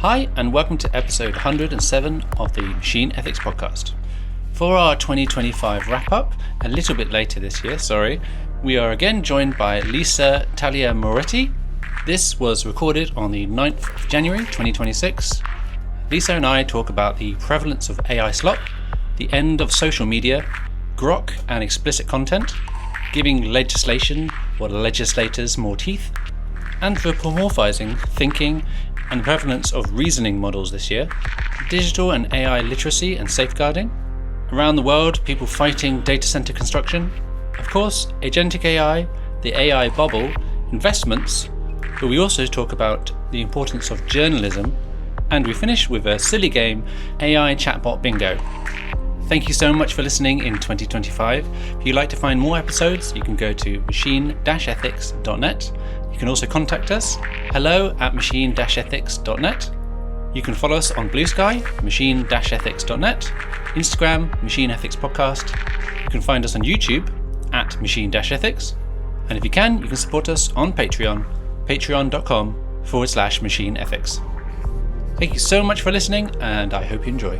Hi, and welcome to episode 107 of the Machine Ethics Podcast. For our 2025 wrap-up, a little bit later this year, we are again joined by Lisa Talia Moretti. This was recorded on the 9th of January 2026. Lisa and I talk about the prevalence of AI slop, the end of social media, Grok and explicit content, giving legislation or legislators more teeth, anthropomorphizing thinking, and the prevalence of reasoning models this year, digital and AI literacy and safeguarding, around the world people fighting data center construction, of course, agentic AI, the AI bubble, investments, but we also talk about the importance of journalism, and we finish with a silly game, AI chatbot bingo. Thank you so much for listening in 2025. If you'd like to find more episodes, you can go to machine-ethics.net. You can also contact us, hello@machine-ethics.net. You can follow us on Blue Sky, machine-ethics.net, Instagram, Machine Ethics Podcast. You can find us on YouTube at machine-ethics. And if you can support us on Patreon, patreon.com/machine ethics. Thank you so much for listening, and I hope you enjoy.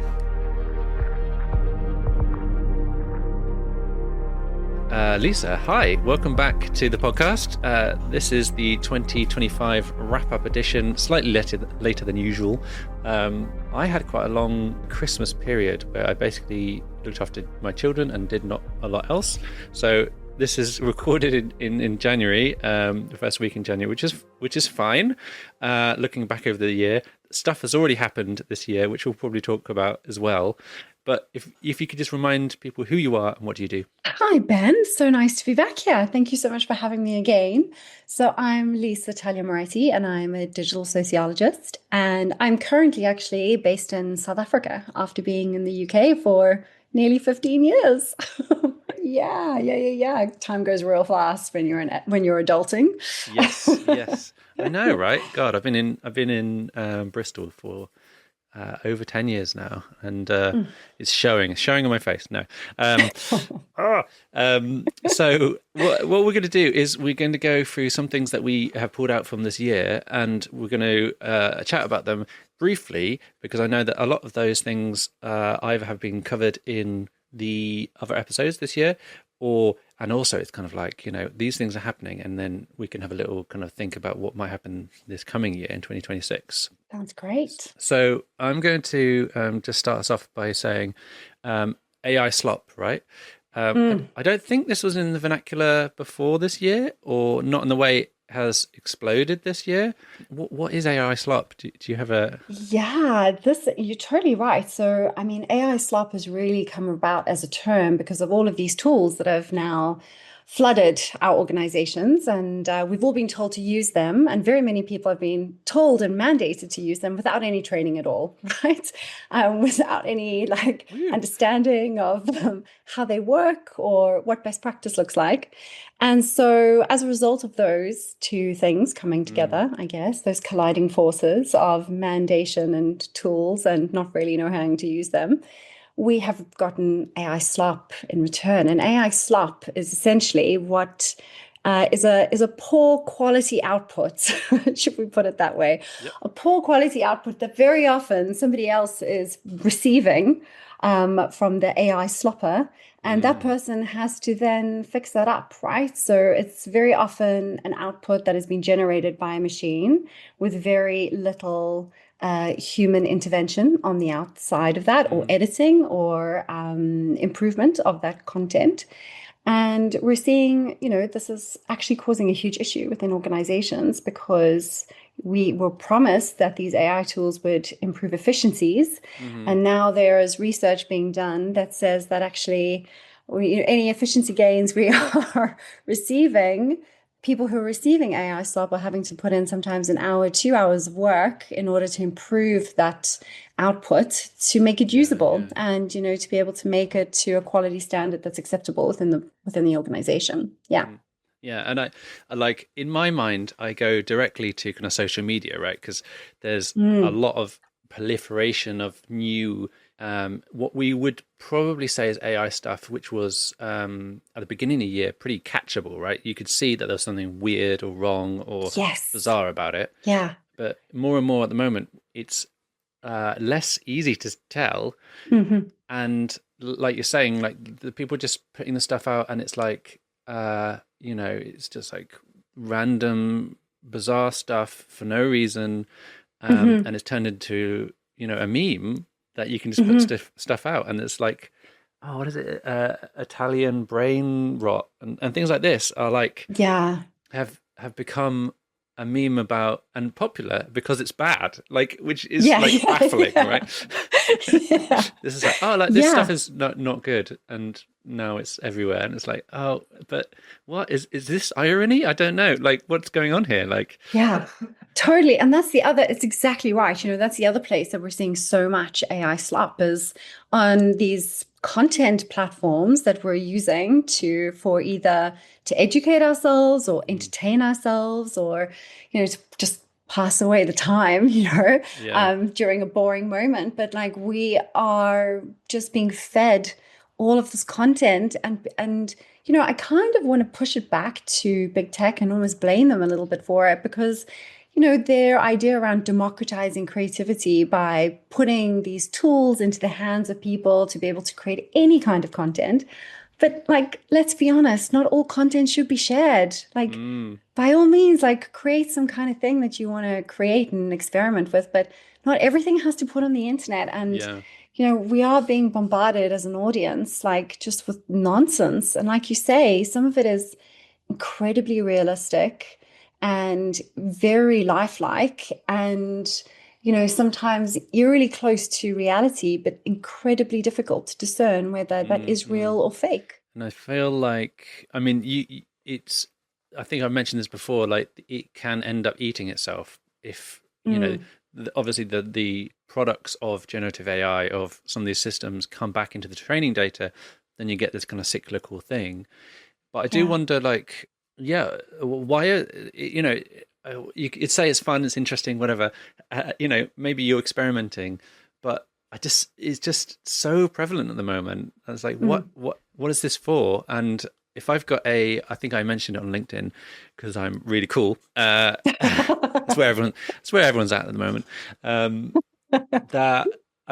Lisa, hi, welcome back to the podcast. This is the 2025 wrap-up edition, slightly later than usual. I had quite a long Christmas period where I basically looked after my children and did not a lot else. So this is recorded in January, the first week in January, which is fine. Looking back over the year, stuff has already happened this year, which we'll probably talk about as well. But if you could just remind people who you are and what do you do? Hi, Ben. So nice to be back here. Thank you so much for having me again. So I'm Lisa Talia Moretti, and I'm a digital sociologist. And I'm currently actually based in South Africa after being in the UK for nearly 15 years. Yeah. Time goes real fast when you're adulting. Yes. I know, right? God, I've been in Bristol for over 10 years now, and it's showing on my face. No. So what we're going to do is we're going to go through some things that we have pulled out from this year, and we're going to chat about them briefly, because I know that a lot of those things either have been covered in the other episodes this year, and also it's kind of like, these things are happening, and then we can have a little kind of think about what might happen this coming year in 2026. Sounds great. So I'm going to just start us off by saying AI slop, right? I don't think this was in the vernacular before this year, or not in the way it has exploded this year. What is AI slop? Do you have a... Yeah, you're totally right. So, I mean, AI slop has really come about as a term because of all of these tools that have now flooded our organizations, and we've all been told to use them, and very many people have been told and mandated to use them without any training at all, right? Without any understanding of how they work or what best practice looks like. And so as a result of those two things coming together, I guess, those colliding forces of mandation and tools and not really knowing to use them, we have gotten AI slop in return. And AI slop is essentially what is a poor quality output, should we put it that way? Yep. A poor quality output that very often somebody else is receiving from the AI slopper, and that person has to then fix that up, right? So it's very often an output that has been generated by a machine with very little human intervention on the outside of that, or editing, or improvement of that content. And we're seeing, this is actually causing a huge issue within organizations, because we were promised that these AI tools would improve efficiencies. And now there is research being done that says that actually any efficiency gains we are receiving, people who are receiving AI slop are having to put in sometimes an hour, 2 hours of work in order to improve that output to make it usable, and to be able to make it to a quality standard that's acceptable within the organization. Yeah, and I like, in my mind, I go directly to kind of social media, right? Because there's a lot of proliferation of new what we would probably say is AI stuff, which was at the beginning of the year pretty catchable, right? You could see that there was something weird or wrong or bizarre about it. Yeah. But more and more at the moment, it's less easy to tell. Hmm. And like you're saying, like the people just putting the stuff out, and it's like, it's just like random, bizarre stuff for no reason, Hmm. and it's turned into a meme that you can just put Hmm. stuff out, and it's like, oh, what is it? Italian brain rot and things like this are like Yeah. have become a meme about and popular because it's bad, like, which is Yeah. like Yeah. baffling, right? Yeah. Yeah. This is like, oh, like this stuff Yeah. is not good, and now it's everywhere, and it's like, oh, but what is this irony? I don't know, like what's going on here, like. Yeah, totally. And that's the other, it's exactly right. That's the other place that we're seeing so much AI slop is on these content platforms that we're using for either to educate ourselves or Mm, entertain ourselves or, to just pass away the time, yeah. during a boring moment. But like we are just being fed all of this content and I kind of want to push it back to big tech and almost blame them a little bit for it because, their idea around democratizing creativity by putting these tools into the hands of people to be able to create any kind of content. But like, let's be honest, not all content should be shared. Like, Mm, by all means, like create some kind of thing that you want to create and experiment with, but not everything has to put on the internet. And, yeah. we are being bombarded as an audience, like just with nonsense. And like you say, some of it is incredibly realistic and very lifelike and, sometimes eerily close to reality, but incredibly difficult to discern whether that Mm, is mm. real or fake. And I feel like, I mean, it's, I think I've mentioned this before, like it can end up eating itself if, Mm, obviously the products of generative AI, of some of these systems come back into the training data, then you get this kind of cyclical thing. But I do yeah. wonder, like, yeah, why are, you could say it's fun, it's interesting, whatever, maybe you're experimenting, but it's just so prevalent at the moment. I was like, Mm. what is this for? And if I've got I think I mentioned it on LinkedIn because I'm really cool. It's where everyone's at the moment. Um, that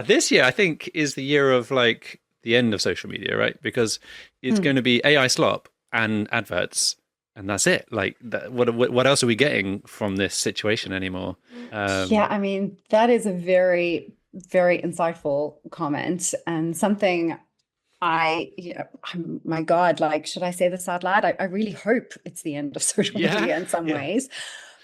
this year I think is the year of like the end of social media, right? Because it's Mm. going to be AI slop and adverts, and that's it. Like, what else are we getting from this situation anymore? Yeah, Um, I mean, that is a very, very insightful comment and something my God, like, should I say this out loud? I really hope it's the end of social yeah, media in some yeah, ways,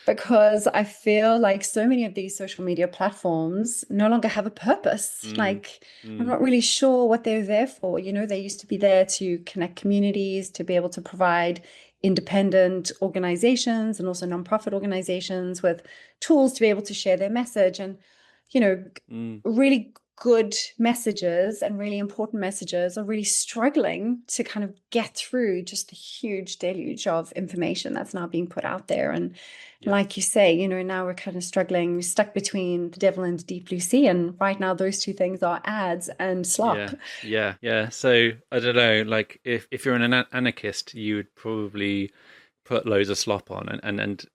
because I feel like so many of these social media platforms no longer have a purpose. mm, Like, I'm mm, not really sure what they're there for. They used to be there to connect communities, to be able to provide independent organizations and also nonprofit organizations with tools to be able to share their message. And, you know, mm, really good messages and really important messages are really struggling to kind of get through just the huge deluge of information that's now being put out there. And yeah. like you say, now we're kind of struggling, we're stuck between the devil and the deep blue sea. And right now, those two things are ads and slop. Yeah, yeah, yeah. So I don't know. Like, if you're an anarchist, you would probably put loads of slop on and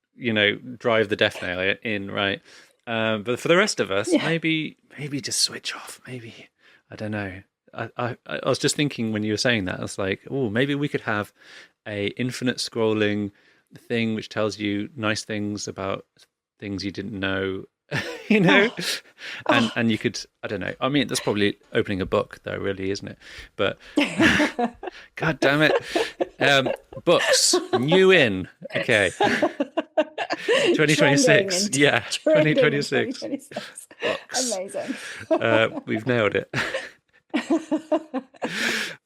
drive the death nail in, right? But for the rest of us, Yeah. maybe just switch off. Maybe, I don't know. I was just thinking when you were saying that, I was like, oh, maybe we could have a infinite scrolling thing which tells you nice things about things you didn't know, you know, Oh, and oh. you could, I don't know. I mean, that's probably opening a book, though, really, isn't it? But God damn it, books new in, okay, Trending 2026, and yeah, trending in 2026 2026. books. Amazing. We've nailed it.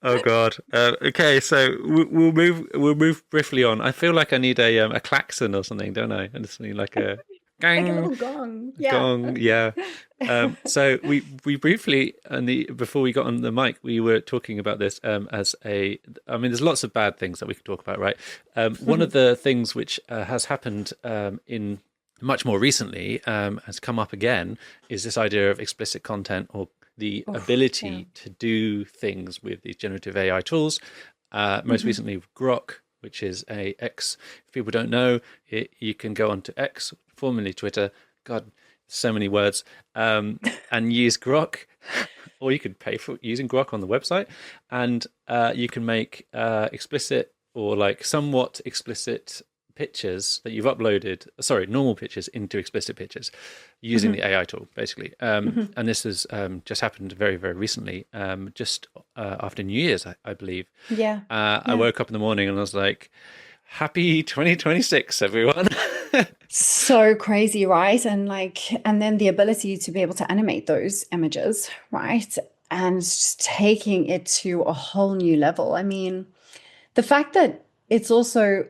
Oh God. Okay, so we'll move briefly on. I feel like I need a klaxon or something, don't I? I just need like a Like a gang, little gong. a Yeah. gong. Yeah. So we briefly, and before we got on the mic, we were talking about this as a. I mean, there's lots of bad things that we could talk about, right? One of the things which has happened in much more recently, has come up again, is this idea of explicit content, or the Oof, yeah. ability to do things with these generative AI tools. Most Mhm. recently, with Grok, which is a X. If people don't know, you can go onto X, formerly Twitter. God, so many words, and use Grok, or you could pay for using Grok on the website, and you can make explicit or like somewhat explicit pictures that you've uploaded, sorry, normal pictures into explicit pictures using Hmm. the AI tool, basically. Hmm. And this has just happened very, very recently, just after New Year's, I believe. Yeah. I Yeah. woke up in the morning and I was like, happy 2026, everyone. So crazy, right? And like, and then the ability to be able to animate those images, right? And just taking it to a whole new level. I mean, the fact that it's also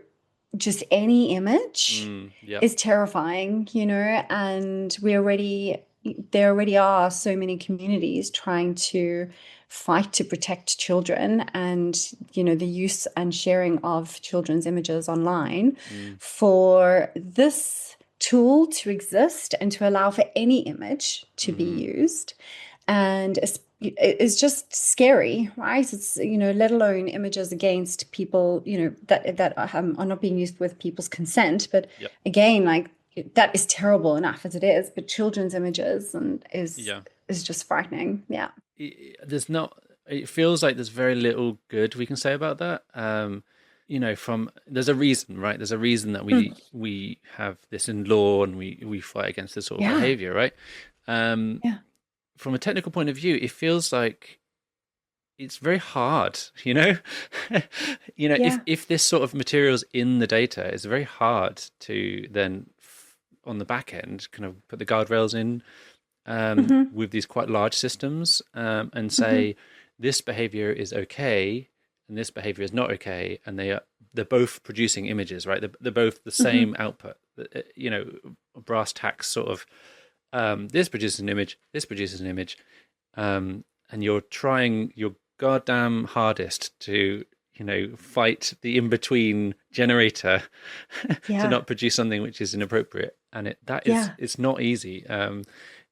just any image Yeah. is terrifying, and there already are so many communities trying to fight to protect children and, the use and sharing of children's images online. Mm, For this tool to exist and to allow for any image to be hmm. used, and it's just scary, right? It's, let alone images against people, that are not being used with people's consent. But Yep. again, like that is terrible enough as it is. But children's images and Yeah. is just frightening. Yeah. There's not. It feels like there's very little good we can say about that. From there's a reason, right? There's a reason that Mm. we have this in law and we fight against this sort of Yeah. behavior, right? Um, Yeah. from a technical point of view, it feels like it's very hard, you know. If Yeah. this sort of material's in the data, it's very hard to then on the back end kind of put the guardrails in Hmm. with these quite large systems, and Hmm. say this behavior is okay and this behavior is not okay, and they're both producing images, right? They're both the Hmm. same output. Brass tacks sort of. This produces an image. This produces an image, and you're trying your goddamn hardest to fight the in between generator to Yeah. not produce something which is inappropriate, and Yeah. it's not easy.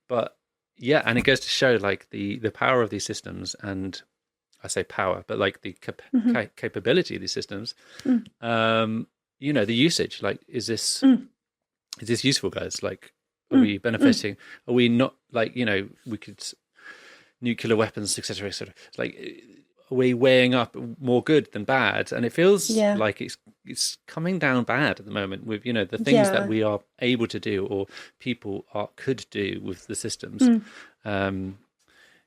But yeah, and it goes to show like the power of these systems, and I say power, but like the Hmm. capability of these systems. Mm. Um, the usage. Like, Mm. is this useful, guys? Like, are Mm. we Mm. benefiting? Are we not? Like, we could nuclear weapons, etc., etc. Like, are we weighing up more good than bad? And it feels Yeah. like it's coming down bad at the moment with the things that Yeah. we are able to do or people could do with the systems. Mm. Um,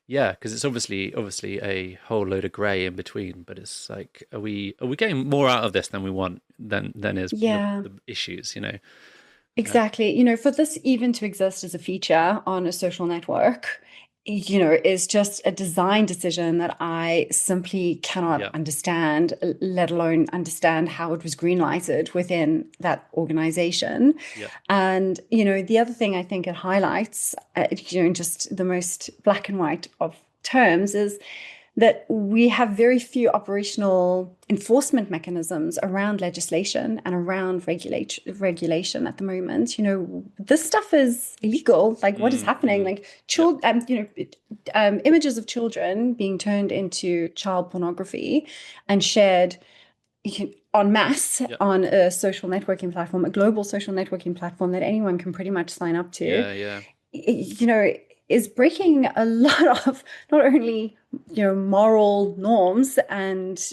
yeah, because it's obviously a whole load of grey in between. But it's like, are we getting more out of this than we want than is Yeah. the issues? Uh, Exactly. For this even to exist as a feature on a social network, is just a design decision that I simply cannot yeah, understand, let alone understand how it was green lighted within that organization. yeah, And, the other thing I think it highlights, in just the most black and white of terms, is that we have very few operational enforcement mechanisms around legislation and around regulation at the moment. This stuff is illegal. Like, what is happening? mm, Like, yeah, images of children being turned into child pornography and shared en masse yeah, on a social networking platform, a global social networking platform that anyone can pretty much sign up to, yeah, yeah, is breaking a lot of not only, moral norms and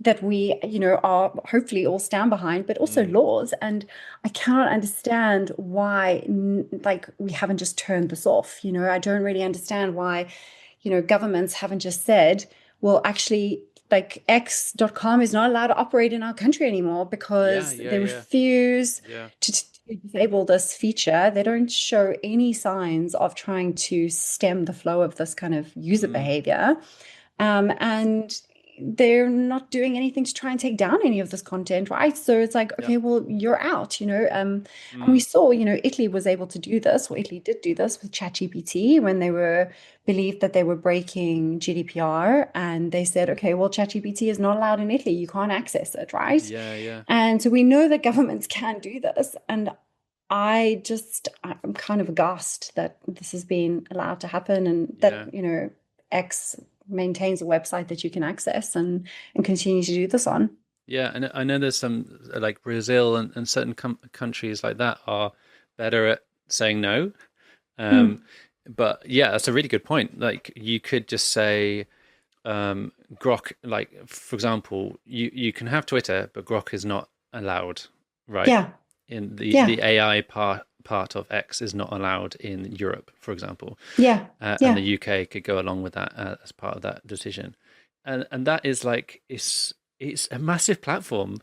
that we, are hopefully all stand behind, but also mm, laws. And I cannot understand why, like, we haven't just turned this off. I don't really understand why, governments haven't just said, well, actually, like X.com is not allowed to operate in our country anymore yeah, because yeah, they yeah, refuse yeah, to disable this feature. They don't show any signs of trying to stem the flow of this kind of user mm, behavior. And they're not doing anything to try and take down any of this content, right? So it's like, yeah, okay, well, you're out, and we mm, saw, Italy was able to do this, or Italy did do this with ChatGPT when they were believed that they were breaking GDPR, and they said, okay, well, ChatGPT is not allowed in Italy, you can't access it, right? yeah, yeah, And so we know that governments can do this, and I'm kind of aghast that this has been allowed to happen, and that, yeah. X maintains a website that you can access and continue to do this on. Yeah, and I know there's some like Brazil and certain countries like that are better at saying no. Mm. But yeah, that's a really good point. Like you could just say Grok, like for example, you can have Twitter, but Grok is not allowed, right? Yeah. In Yeah. the AI part of X is not allowed in Europe, for example, Yeah. and the Yeah. UK could go along with that as part of that decision, and that is like it's a massive platform,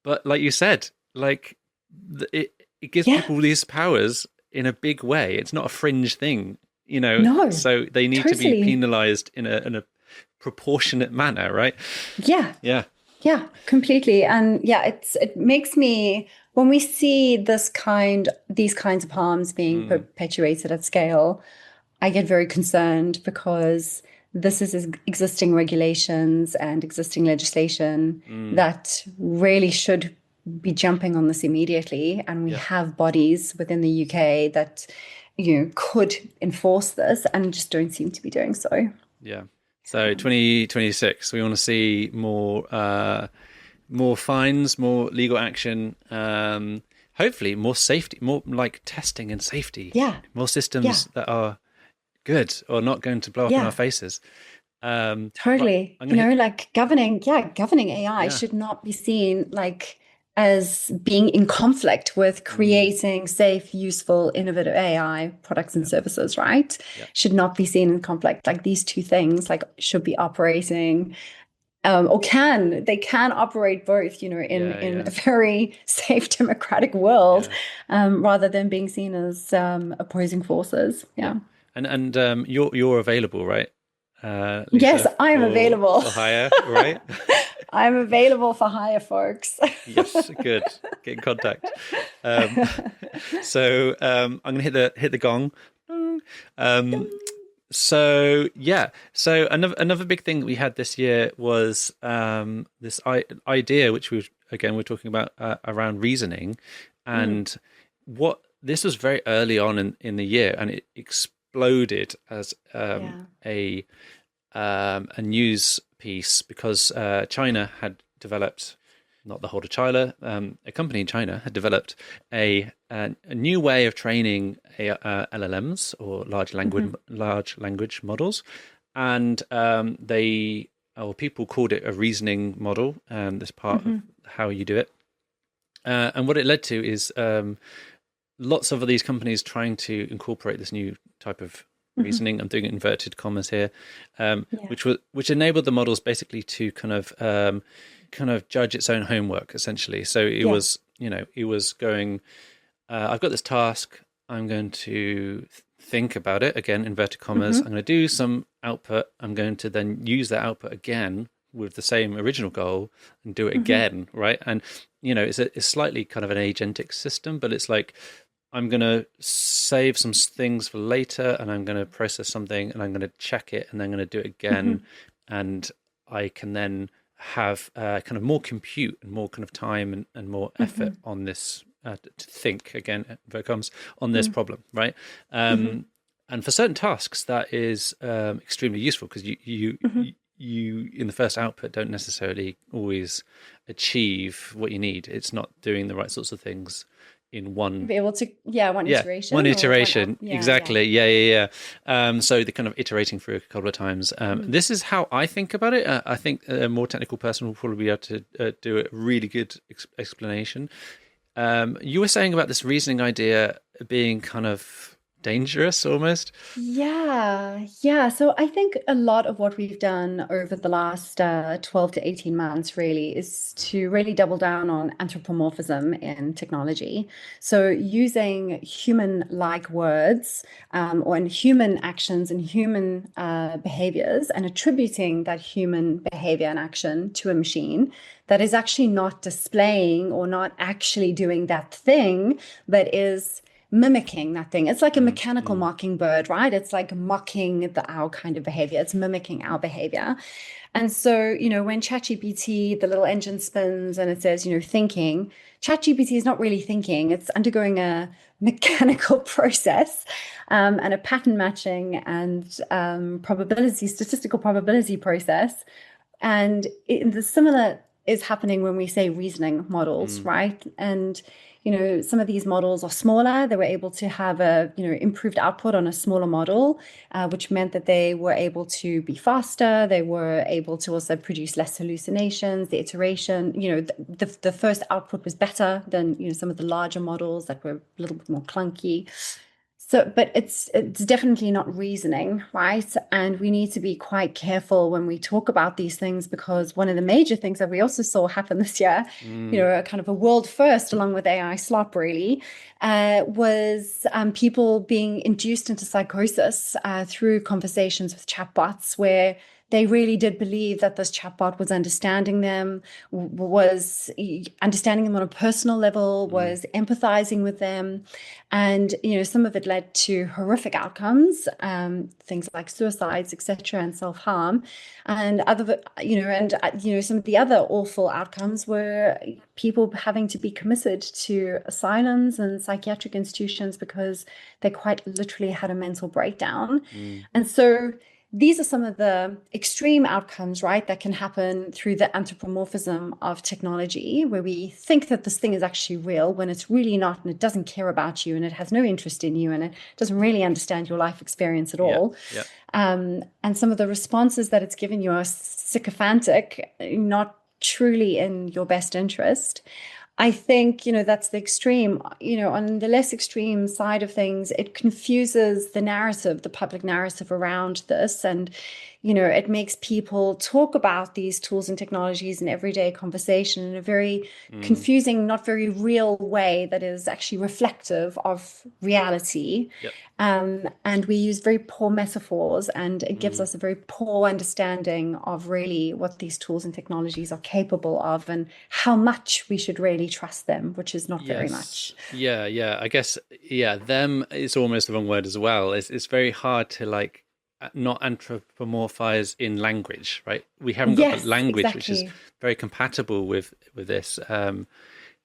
but like you said, like it gives Yeah. people these powers in a big way. It's not a fringe thing, No, so they need to be totally. penalized in a proportionate manner, right? Yeah. Yeah. Yeah, completely. And yeah, it makes me when we see these kinds of harms being Mm, perpetuated at scale, I get very concerned because this is existing regulations and existing legislation mm, that really should be jumping on this immediately. And we yeah. have bodies within the UK that, could enforce this and just don't seem to be doing so. Yeah. So 2026, we want to see more fines, more legal action, hopefully more safety, more like testing and safety, Yeah, more yeah, systems that are good or not going to blow up in our yeah. faces. Right, Totally. I'm gonna hit. Like governing AI Yeah. should not be seen like as being in conflict with Mm, creating safe, useful, innovative AI products and yeah. services, right? Yeah. Should not be seen in conflict. Like these two things like should be operating or they can operate both, Yeah. in Yeah. a very safe democratic world, Yeah. rather than being seen as opposing forces. Yeah. Yeah. And you're available, right, Yes, Lisa, I am for available. hire, right? I'm available for hire, folks. Yes, good. Get in contact. Um, so I'm gonna hit the gong. Um, so yeah, so another big thing that we had this year was this idea, which we're talking about around reasoning, Mm, and what this was very early on in the year, and it exploded as yeah. a news piece because China had developed, not the whole of China, a company in China had developed a new way of training LLMs or Hmm. large language models, and they or people called it a reasoning model. This part of Hmm. how you do it, and what it led to is lots of these companies trying to incorporate this new type of Hmm. reasoning. I'm doing inverted commas here, Yeah. which enabled the models basically to kind of judge its own homework essentially. So it Yeah. was it was going. I've got this task. I'm going to think about it again, inverted commas. I'm Hmm. going to do some output. I'm going to then use that output again with the same original goal and do it Hmm. again, right? And it's slightly kind of an agentic system, but it's like I'm going to save some things for later and I'm going to process something and I'm going to check it and then I'm going to do it again. Hmm. And I can then have kind of more compute and more kind of time and more effort Hmm. on this to think again, if it comes on this Hmm. problem, right? Hmm. And for certain tasks, that is extremely useful because Hmm. you in the first output don't necessarily always achieve what you need. It's not doing the right sorts of things in one. Be able to, yeah, one Yeah, one iteration or one out. iteration. Yeah. Yeah. Exactly. Yeah. So the kind of iterating through a couple of times. Hmm. This is how I think about it. I think a more technical person will probably be able to do a really good explanation. You were saying about this reasoning idea being kind of dangerous almost. Yeah, yeah. So I think a lot of what we've done over the last 12 to 18 months really is to really double down on anthropomorphism in technology. So using human-like words or in human actions and human behaviors and attributing that human behavior and action to a machine that is actually not displaying or not actually doing that thing, but is mimicking that thing. It's like a Mm, mechanical mm, mockingbird, right? It's like mocking our kind of behavior. It's mimicking our behavior. And so, when ChatGPT, the little engine spins and it says, thinking, ChatGPT is not really thinking. It's undergoing a mechanical process and a pattern matching and statistical probability process. And in the similar is happening when we say reasoning models, Mm, right? And some of these models are smaller. They were able to have a improved output on a smaller model, which meant that they were able to be faster. They were able to also produce less hallucinations. The iteration, the first output was better than some of the larger models that were a little bit more clunky. So, but it's definitely not reasoning, right? And we need to be quite careful when we talk about these things, because one of the major things that we also saw happen this year, mm, a kind of a world first along with AI slop really, was people being induced into psychosis through conversations with chatbots where they really did believe that this chatbot was understanding them, was understanding them on a personal level, mm. was empathizing with them. And, some of it led to horrific outcomes, things like suicides, etc., and self-harm. And some of the other awful outcomes were people having to be committed to asylums and psychiatric institutions because they quite literally had a mental breakdown. Mm. And so these are some of the extreme outcomes, right, that can happen through the anthropomorphism of technology, where we think that this thing is actually real when it's really not, and it doesn't care about you, and it has no interest in you, and it doesn't really understand your life experience at Yeah, all. yeah. And some of the responses that it's given you are sycophantic, not truly in your best interest. I think, that's the extreme. On the less extreme side of things, it confuses the narrative, the public narrative around this. And, it makes people talk about these tools and technologies in everyday conversation in a very Mm. confusing, not very real way that is actually reflective of reality. Yep. And we use very poor metaphors, and it gives Mm. us a very poor understanding of really what these tools and technologies are capable of and how much we should really trust them, which is not very Yes. much. Yeah, yeah. I guess, yeah, them is almost the wrong word as well. It's very hard to like not anthropomorphize in language, right? We haven't got the Yes, language which is exactly. very compatible with this.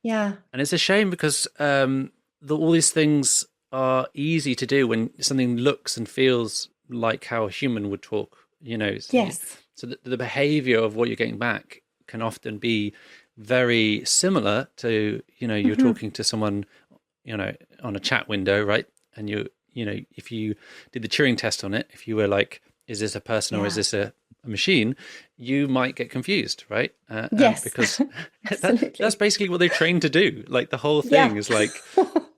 Yeah. And it's a shame because all these things are easy to do when something looks and feels like how a human would talk, Yes. So the behavior of what you're getting back can often be very similar to, you're Hmm. talking to someone, on a chat window, right? And if you did the Turing test on it, if you were like, is this a person or is Yeah. this a machine, you might get confused, right? Yes. Because that's Absolutely. basically what they trained to do. Like the whole thing Yeah. is like,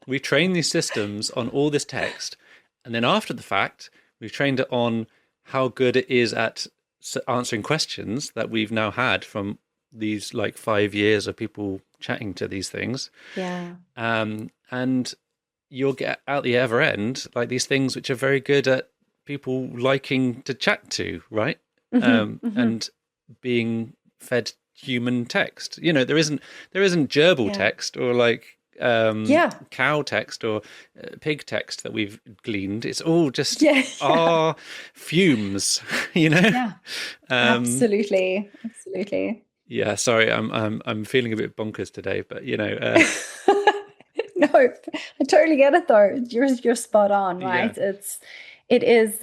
we train these systems on all this text, and then after the fact, we've trained it on how good it is at answering questions that we've now had from these like 5 years of people chatting to these things. Yeah. And you'll get out the other end like these things which are very good at people liking to chat to, right? Hmm. Hmm. And being fed human text. There isn't gerbil Yeah. text or like Yeah. cow text or pig text that we've gleaned. It's all just Yeah. Yeah. our fumes, you know. Yeah. Um, Absolutely. Absolutely. yeah, sorry, I'm feeling a bit bonkers today, but No, I totally get it though. You're spot on, yeah, right? It is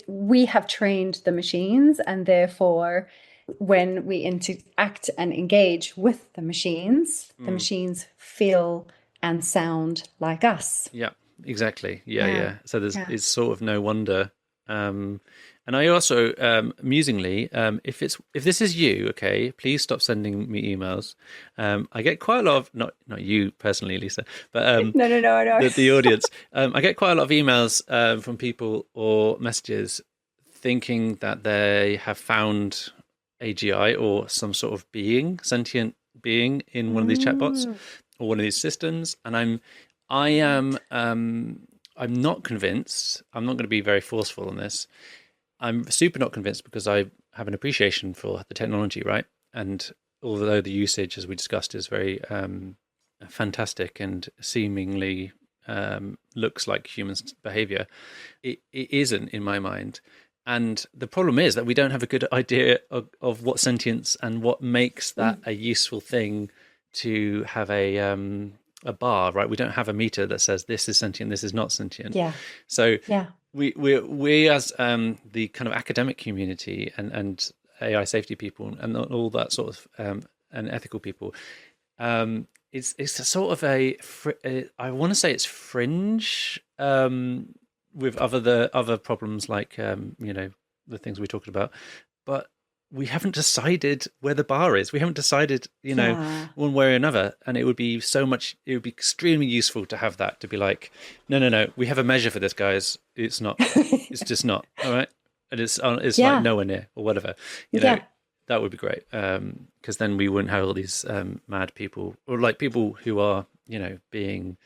we have trained the machines, and therefore when we interact and engage with the mm, machines feel and sound like us. yeah, exactly, yeah, Yeah. yeah. So Yeah. it's sort of no wonder. Um, and I also, amusingly, if this is you, okay, please stop sending me emails. I get quite a lot of not you personally, Lisa, but No, no, no, no. the audience. I get quite a lot of emails from people or messages thinking that they have found AGI or some sort of sentient being in one of these chatbots Mm, or one of these systems, and I'm not convinced. I'm not going to be very forceful on this. I'm super not convinced because I have an appreciation for the technology, right? And although the usage, as we discussed, is very fantastic and seemingly looks like human behavior, it isn't in my mind. And the problem is that we don't have a good idea of what sentience and what makes that mm, a useful thing to have a bar, right? We don't have a meter that says this is sentient, this is not sentient. yeah. So Yeah. we as the kind of academic community and AI safety people and all that sort of and ethical people. It's a sort of I want to say it's fringe with the other problems like the things we talked about, but we haven't decided where the bar is. We haven't decided, Yeah. one way or another. And it would be extremely useful to have that, to be like, no, no, no, we have a measure for this, guys. It's just not. All right. And it's like Yeah. nowhere near or whatever, Yeah. that would be great. Because then we wouldn't have all these mad people or like people who are, being,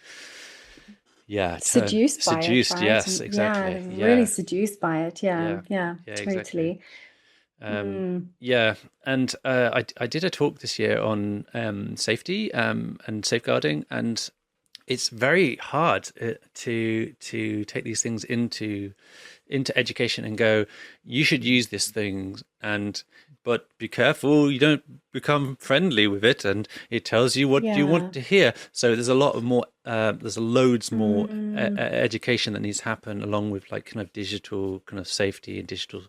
Seduced by it, seduced. right? Yes, And yeah, exactly. really Yeah. seduced by it. Yeah. Yeah. Yeah, Yeah, exactly. totally. Um, Mm. yeah, and I did a talk this year on safety and safeguarding, and it's very hard to take these things into education and go, you should use this thing, but be careful you don't become friendly with it, and it tells you what you Yeah. want to hear. So there's a lot of more there's loads more Mm. education that needs to happen, along with like kind of digital kind of safety and digital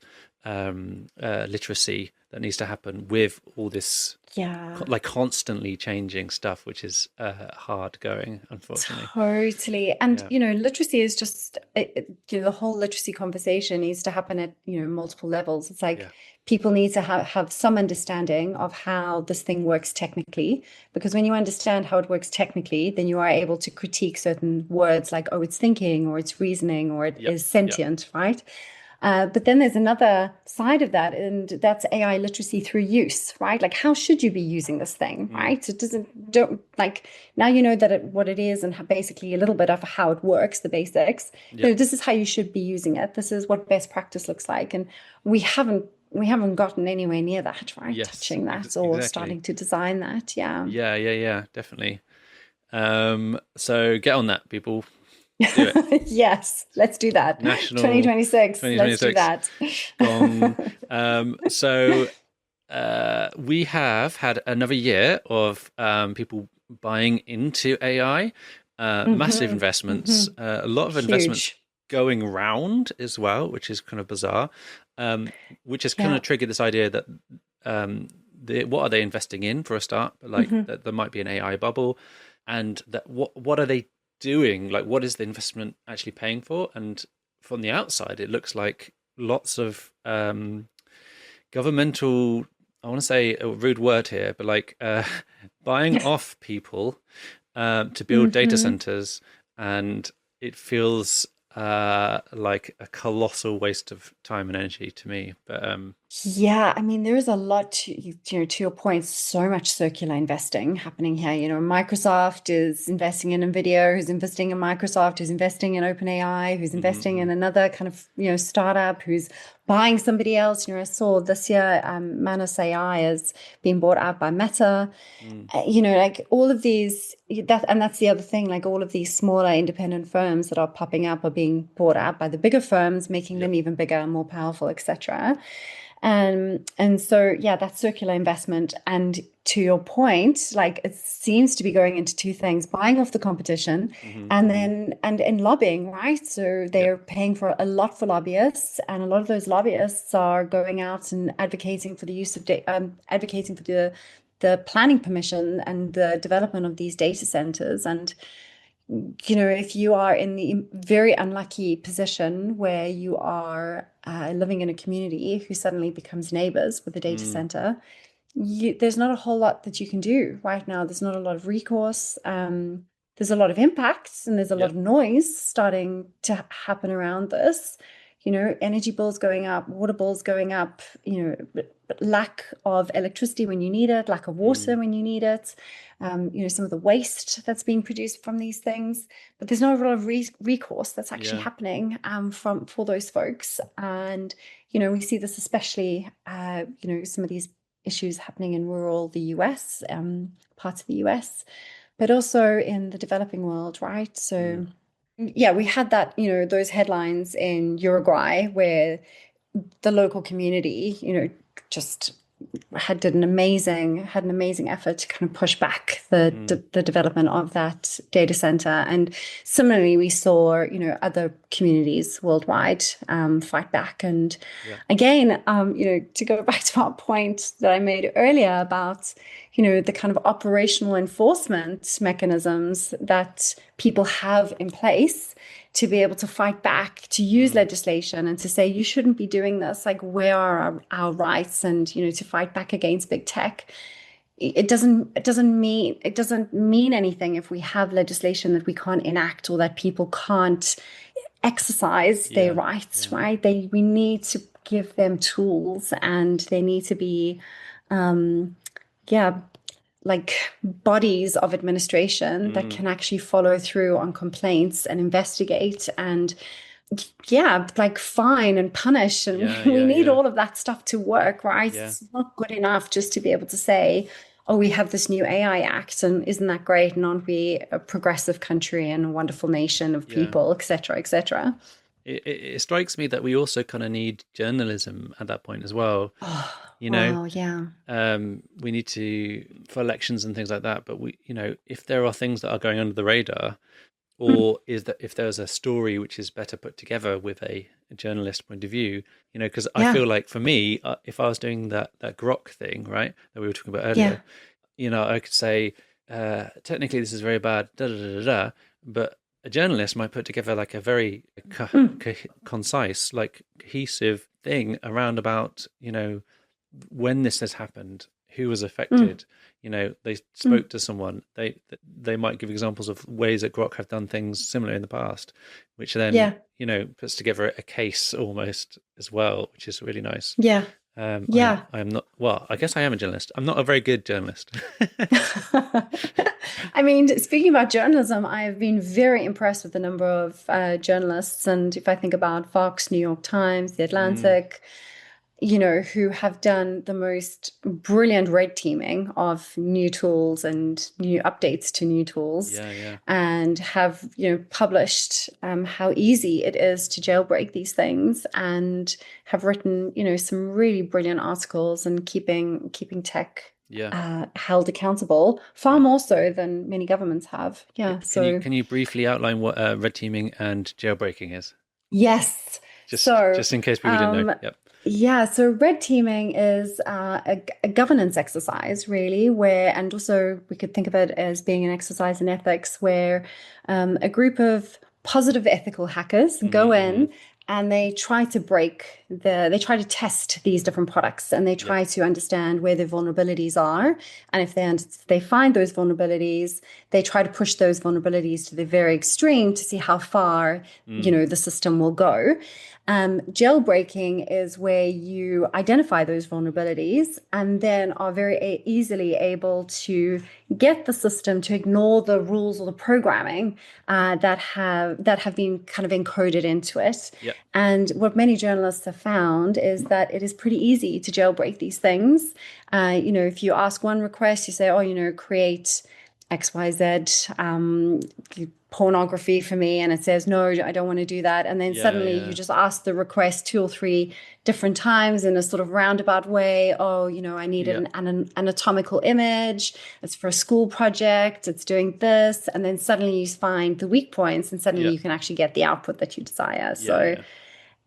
literacy that needs to happen with all this Yeah. like constantly changing stuff, which is hard going, unfortunately. Totally. And, Yeah, literacy is just, the whole literacy conversation needs to happen at, multiple levels. It's like yeah, people need to have some understanding of how this thing works technically, because when you understand how it works technically, then you are able to critique certain words like, oh, it's thinking or it's reasoning or it yeah, is yeah. sentient, right? But then there's another side of that, and that's AI literacy through use, right? Like, how should you be using this thing, Mm, right? It doesn't, don't like, now you know that what it is and basically a little bit of how it works, the basics. yeah. This is how you should be using it. This is what best practice looks like. And we haven't gotten anywhere near that, right? Yes, Touching that or exactly. starting to design that. Yeah. Yeah, yeah, yeah, definitely. So get on that, people. Do it. Yes, let's do that. National 2026, let's do 2026 that. gong. So we have had another year of people buying into AI, massive Hmm. Hmm. investments, a lot of investments Huge. going round as well, which is kind of bizarre, which has kind Yeah. of triggered this idea that what are they investing in for a start? But like Hmm. that there might be an AI bubble, and that what are they doing? Like, what is the investment actually paying for? And from the outside, it looks like lots of governmental, I want to say a rude word here, but like buying off people to build data Hmm. centers, and it feels like a colossal waste of time and energy to me. But Yeah, I mean, there is a lot to your point, so much circular investing happening here. Microsoft is investing in Nvidia, who's investing in Microsoft, who's investing in OpenAI, who's investing in mm, another kind of, startup, who's buying somebody else. I saw this year, Manus AI is being bought out by Meta. mm, Like all of these, and that's the other thing, like all of these smaller independent firms that are popping up are being bought out by the bigger firms, making yep, them even bigger, more powerful, etc. And so, yeah, that's circular investment. And to your point, like it seems to be going into two things: buying off the competition, and hmm, then and lobbying, right? So yep, they're paying for a lot for lobbyists, and a lot of those lobbyists are going out and advocating for the use of advocating for the planning permission and the development of these data centers. And if you are in the very unlucky position where you are living in a community who suddenly becomes neighbors with a data mm, center, there's not a whole lot that you can do right now. There's not a lot of recourse. There's a lot of impacts and there's a lot yep, of noise starting to happen around this. Energy bills going up, water bills going up, but lack of electricity when you need it, lack of water mm, when you need it, some of the waste that's being produced from these things. But there's not a lot of recourse that's actually yeah, happening for those folks. And, we see this especially, some of these issues happening in rural the US, parts of the US, but also in the developing world, right? mm, So, yeah, we had that, those headlines in Uruguay where the local community, just had an amazing effort to kind of push back the development of that data center. And similarly, we saw, other communities worldwide fight back. And Yeah. again, to go back to our point that I made earlier about, the kind of operational enforcement mechanisms that people have in place to be able to fight back, to use legislation and to say, you shouldn't be doing this. Like, where are our rights? And, to fight back against big tech. It doesn't mean anything if we have legislation that we can't enact or that people can't exercise their Yeah. rights, Yeah. right? We need to give them tools, and they need to be, yeah, like bodies of administration that can actually follow through on complaints and investigate and like fine and punish. And Yeah. we Yeah. need Yeah. all of that stuff to work, right? Yeah. It's not good enough just to be able to say, oh, we have this new AI Act, and isn't that great? And aren't we a progressive country and a wonderful nation of Yeah. people, et cetera, et cetera? It strikes me that we also kind of need journalism at that point as well. Oh, You know, wow, yeah. we need to for elections and things like that. But if there are things that are going under the radar, or is that if there's a story which is better put together with a journalist point of view, because I Yeah, feel like for me, if I was doing that Grok thing, right, that we were talking about yeah. earlier, I could say, technically this is very bad, da da da da, da, but a journalist might put together like a very Mm, concise, like cohesive thing around about, when this has happened, who was mm, affected. They mm. spoke to someone. They might give examples of ways that Grok have done things similar in the past, which then Yeah, puts together a case almost as well, which is really nice. yeah, yeah. I am not, well, I guess I am a journalist. I'm not a very good journalist. I mean, speaking about journalism, I've been very impressed with the number of journalists. And if I think about Fox, New York Times, The Mm, Atlantic, who have done the most brilliant red teaming of new tools and new updates to new tools, yeah, yeah, and have, published how easy it is to jailbreak these things, and have written, some really brilliant articles, and keeping tech yeah, held accountable far yeah. more so than many governments have. C- Yeah. Can you So can you briefly outline what red teaming and jailbreaking is? yes. Just So just in case people didn't know. um, Yep. yeah, so red teaming is a governance exercise, really, and also we could think of it as being an exercise in ethics, where a group of positive ethical hackers Hmm. go Hmm. in and they try to test these different products, and they Yep. try to understand where the vulnerabilities are. And if they find those vulnerabilities, they try to push those vulnerabilities to the very extreme to see how far, Mm. the system will go. Jailbreaking is where you identify those vulnerabilities and then are very easily able to get the system to ignore the rules or the programming that have been kind of encoded into it. Yep. And what many journalists have found is that it is pretty easy to jailbreak these things. If you ask one request, you say, oh, create XYZ pornography for me, and it says, no, I don't want to do that. And then Yeah. suddenly you Yeah. just ask the request two or three different times in a sort of roundabout way. Oh, I needed Yeah. an anatomical image. It's for a school project. It's doing this. And then suddenly you find the weak points, and suddenly Yeah. you can actually get the output that you desire. Yeah. So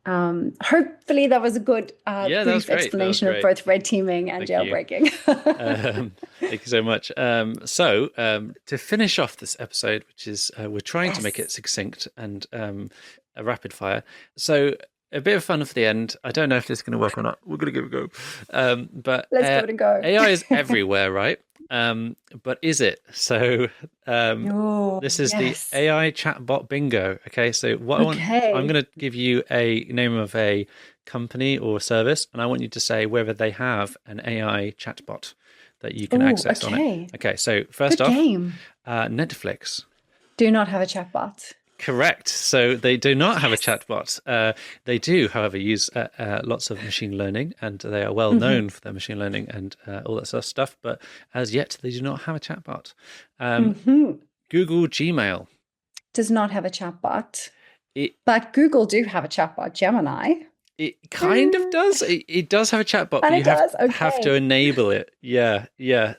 Yeah. hopefully that was a good Yeah. That was brief great. That was explanation of great. both red teaming and Thank you. jailbreaking. Thank you so much. To finish off this episode, which is we're trying to make it Yes. succinct and a rapid fire. So a bit of fun for the end. I don't know if this is going to work or not. We're going to give it a go. But Let's give it a go. AI is everywhere, right? But is it? So Oh, this is the yes. AI chatbot bingo. Okay, so I'm Okay. going to give you a name of a company or service, and I want you to say whether they have an AI chatbot that you can Oh, access on it. okay. Okay, so first Good off, game. Netflix. Do not have a chatbot. Correct. So they do not have a Yes. chatbot. They do, however, use lots of machine learning, and they are well Hmm. known for their machine learning and all that sort of stuff. But as yet, they do not have a chatbot. Hmm. Google Gmail. Does not have a chatbot. It But Google do have a chatbot, Gemini. It kind of does. It does have a chatbot, but And you it does? have to Okay. enable it. Yeah.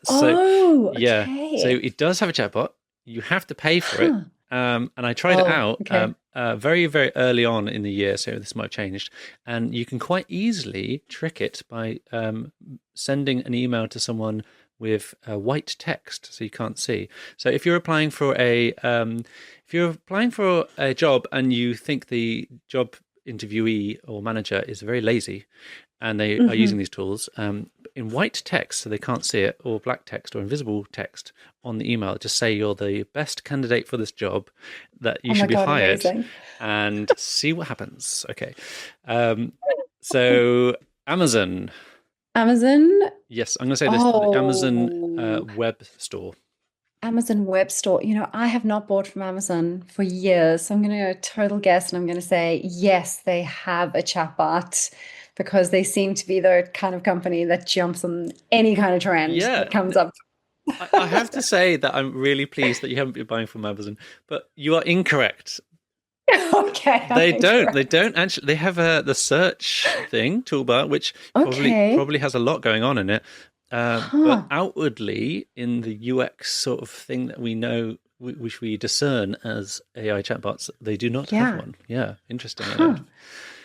So Oh, so okay. it does have a chatbot. You have to pay for it. Huh. And I tried it Oh, out okay. very, very early on in the year, so this might have changed. And you can quite easily trick it by sending an email to someone with white text, so you can't see. So if you're applying for a job and you think the job interviewee or manager is very lazy, and they are using Hmm. these tools in white text so they can't see it, or black text or invisible text on the email, just say you're the best candidate for this job, that you Oh my should be God, hired, amazing. and see what happens. Okay. So Amazon. Amazon. Yes, I'm going to say this, the Amazon Oh, web store. Amazon web store. I have not bought from Amazon for years. So I'm going to go total guess and I'm going to say yes, they have a chatbot because they seem to be the kind of company that jumps on any kind of trend Yeah, that comes up. I have to say that I'm really pleased that you haven't been buying from Amazon, but you are incorrect. Okay, I'm They don't. They incorrect. don't actually. They have the search thing toolbar, which Okay. probably has a lot going on in it. But Huh. outwardly, in the UX sort of thing that we know, which we discern as AI chatbots, they do not have Yeah. one. Yeah, interesting Huh. enough.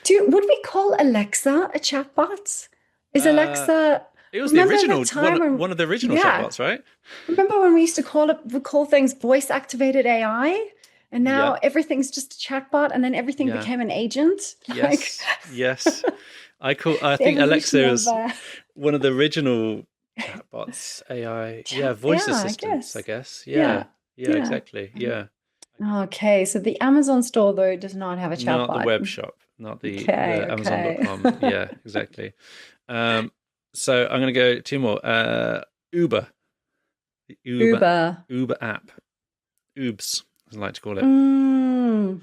Would we call Alexa a chatbot? Is Uh, Alexa, it was the remember that original time when, one of the original yeah, chatbots, right? remember when we used to call things voice activated AI? And now Yeah, everything's just a chatbot and then everything yeah, became an agent? Like yes. I the think evolution Alexa of is one of the original chatbots, AI, chat, voice yeah, I assistants, I guess. guess. Yeah. Yeah, Yeah. exactly. Yeah. Okay, so the Amazon store though does not have a Not the chatbot. web shop, not Okay, the okay. Amazon.com. Yeah, exactly. Um, so I'm going to go two more. Uber, the Uber. Uber app, Oobs, as I like to call it. Mm.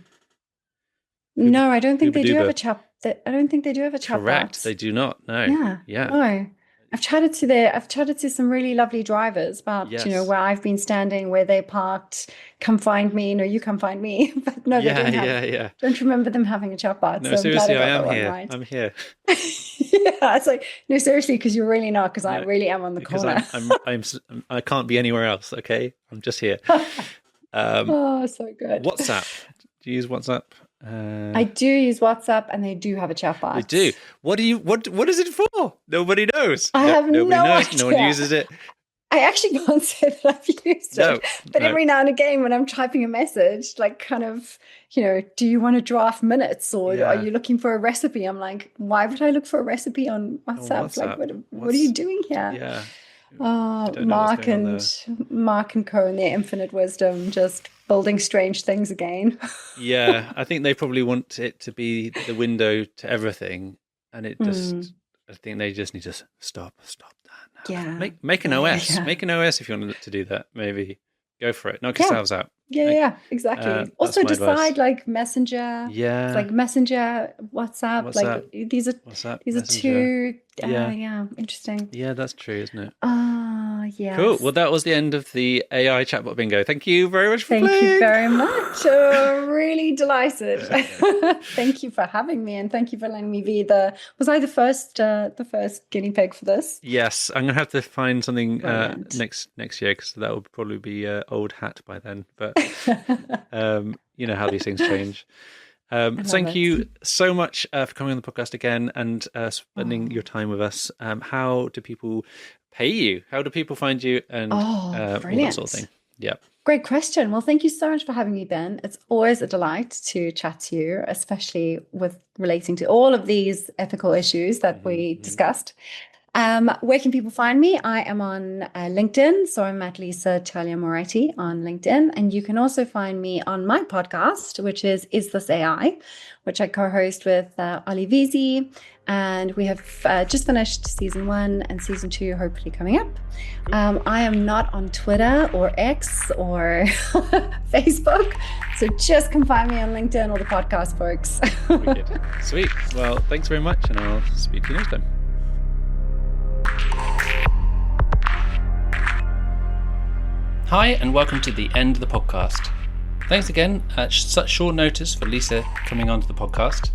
Uber, No, I don't think Uber they do have Duber. a chat. I don't think they do have a Correct. chatbot. They do not. No. Yeah, Yeah. no. I've chatted to some really lovely drivers about, Yes. where I've been standing, where they parked, come find me, no, you come find me. But no, they Yeah. don't remember them having a chatbot. No, So I'm glad I seriously, I got am that one here. right. I'm here Yeah, it's like, no, seriously, because you're really not, because I no, really am on the because corner. I can't be anywhere else. Okay, I'm just here. Um, Oh, so good. WhatsApp. Do you use WhatsApp? I do use WhatsApp and they do have a They do. chatbot. What is it for? Nobody knows. I No, have nobody no knows. No one idea. uses it. I actually can't say that I've used No, it, but no. every now and again when I'm typing a message, like kind of, do you want to draft minutes or are Yeah, you looking for a recipe? I'm like, why would I look for a recipe on on WhatsApp? Like, WhatsApp. what are you What's doing here? yeah. I Oh, don't know what's going on there. Mark and Co and their infinite wisdom, just building strange things again. Yeah, I think they probably want it to be the window to everything, and it just. Hmm. I think they just need to stop that now. Yeah. Make an Yeah, yeah, OS. yeah. Make an OS if you want to do that. Maybe go for it. Knock Yeah. yourselves out. Yeah, yeah, Like, yeah, exactly. that's Also my advice. decide like Messenger, it's Yeah. like Messenger, WhatsApp, like WhatsApp. WhatsApp these are Messenger. two Yeah. yeah, interesting. Yeah, that's true, isn't it? Ah, Cool. Well, yes. that was the end of the AI chatbot bingo. Thank you very much for Thank you playing. very much. Really delighted. Thank you for having me and thank you for letting me be was I the first guinea pig for this? Yes, I'm gonna have to find something Brilliant. next year because that will probably be old hat by then. But you know how these things change. I love Thank it. you so much for coming on the podcast again and spending your Oh, time with us. How do people pay you? How do people find you and all that sort of thing? brilliant. Yeah. Great question. Well, thank you so much for having me, Ben. It's always a delight to chat to you, especially with relating to all of these ethical issues that we Hmm. discussed. Where can people find me? I am on LinkedIn, so I'm at Talia Moretti on LinkedIn, and you can also find me on my podcast, which is This AI, which I co-host with Ali Vizi, and we have just finished season 1 and season 2, hopefully coming up. I am not on Twitter or X or Facebook, so just come find me on LinkedIn or the podcast, folks. Wicked. Sweet. Well, thanks very much, and I'll speak to you next time. Hi, and welcome to the end of the podcast. Thanks again at such short notice for Lisa coming onto the podcast.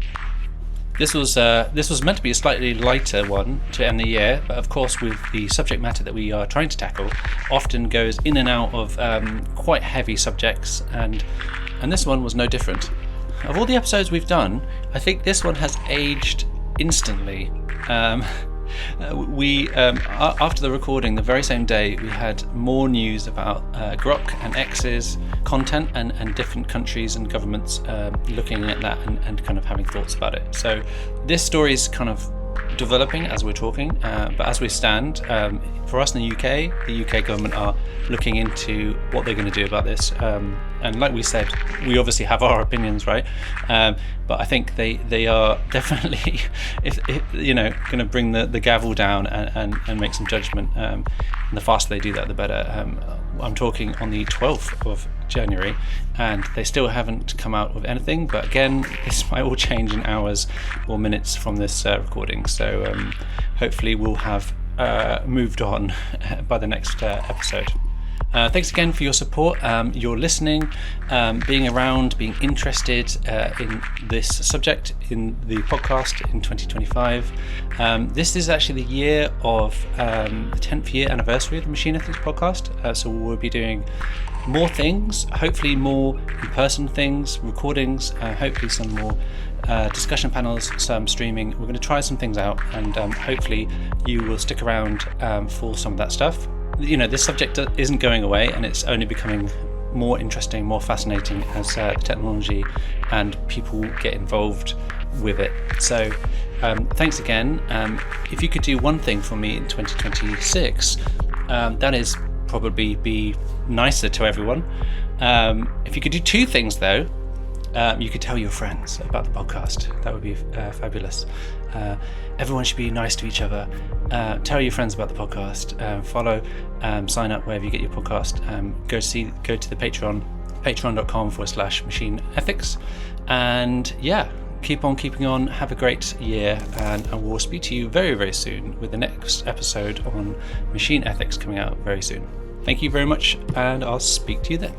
This was meant to be a slightly lighter one to end the year, but of course, with the subject matter that we are trying to tackle, often goes in and out of quite heavy subjects, and this one was no different. Of all the episodes we've done, I think this one has aged instantly. After the recording, the very same day, we had more news about Grok and X's content and different countries and governments looking at that and kind of having thoughts about it. So this story is kind of developing as we're talking, but as we stand, for us in the UK government are looking into what they're going to do about this. And like we said, we obviously have our opinions, right? But I think they are definitely, if going to bring the gavel down and make some judgment. And the faster they do that, the better. I'm talking on the 12th of January, and they still haven't come out with anything. But again, this might all change in hours or minutes from this recording. So hopefully we'll have moved on by the next episode. Thanks again for your support, your listening, being around, being interested in this subject in the podcast in 2025. This is actually the year of the 10th year anniversary of the Machine Ethics podcast, so we'll be doing more things, hopefully more in-person things, recordings, hopefully some more discussion panels, some streaming. We're going to try some things out, and hopefully you will stick around for some of that stuff. This subject isn't going away, and it's only becoming more interesting, more fascinating as the technology and people get involved with it. So thanks again. If you could do one thing for me in 2026, that is probably be nicer to everyone. If you could do two things though, you could tell your friends about the podcast. That would be fabulous. Everyone should be nice to each other. Tell your friends about the podcast. Follow, sign up wherever you get your podcast. Go to the patreon.com/machine ethics. And yeah, keep on keeping on. Have a great year, and we'll speak to you very, very soon with the next episode on machine ethics coming out very soon. Thank you very much, and I'll speak to you then.